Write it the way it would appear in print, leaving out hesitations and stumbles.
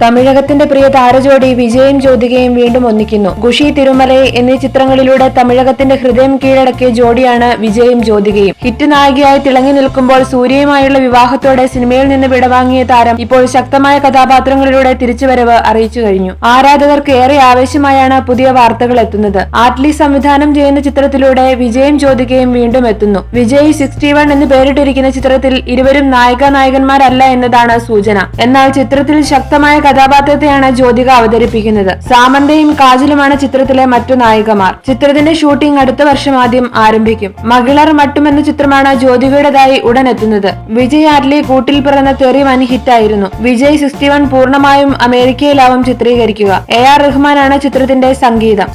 തമിഴകത്തിന്റെ പ്രിയ താരജോഡി വിജയും ജ്യോതികയും വീണ്ടും ഒന്നിക്കുന്നു. ഖുഷി തിരുമലൈ എന്നീ ചിത്രങ്ങളിലൂടെ തമിഴകത്തിന്റെ ഹൃദയം കീഴടക്കിയ ജോഡിയാണ് വിജയും ജ്യോതികയും. ഹിറ്റ് നായികയായി തിളങ്ങി നിൽക്കുമ്പോൾ സൂര്യയുമായുള്ള വിവാഹത്തോടെ സിനിമയിൽ നിന്ന് വിടവാങ്ങിയ താരം ഇപ്പോൾ ശക്തമായ കഥാപാത്രങ്ങളിലൂടെ തിരിച്ചുവരവ് അറിയിച്ചു കഴിഞ്ഞു. ആരാധകർക്ക് ഏറെ ആവേശമായാണ് പുതിയ വാർത്തകൾ എത്തുന്നത്. ആറ്റ്ലി സംവിധാനം ചെയ്യുന്ന ചിത്രത്തിലൂടെ വിജയും ജ്യോതികയും വീണ്ടും എത്തുന്നു. വിജയ് 61 എന്ന് പേരിട്ടിരിക്കുന്ന ചിത്രത്തിൽ ഇരുവരും നായികന്മാരല്ല എന്നതാണ് സൂചന. എന്നാൽ ചിത്രത്തിൽ ശക്തമായ കഥാപാത്രത്തെയാണ് ജ്യോതിക അവതരിപ്പിക്കുന്നത്. സാമന്തയും കാജലുമാണ് ചിത്രത്തിലെ മറ്റു നായികമാർ. ചിത്രത്തിന്റെ ഷൂട്ടിംഗ് അടുത്ത വർഷം ആദ്യം ആരംഭിക്കും. മകിളർ മട്ടും എന്ന ചിത്രമാണ് ജ്യോതികയുടേതായി ഉടൻ എത്തുന്നത്. വിജയ് ആറ്റ്ലി കൂട്ടിൽ പിറന്ന തെറി വൻ ഹിറ്റായിരുന്നു. വിജയ് 61 പൂർണ്ണമായും അമേരിക്കയിലാവും ചിത്രീകരിക്കുക. AR റഹ്മാനാണ് ചിത്രത്തിന്റെ സംഗീതം.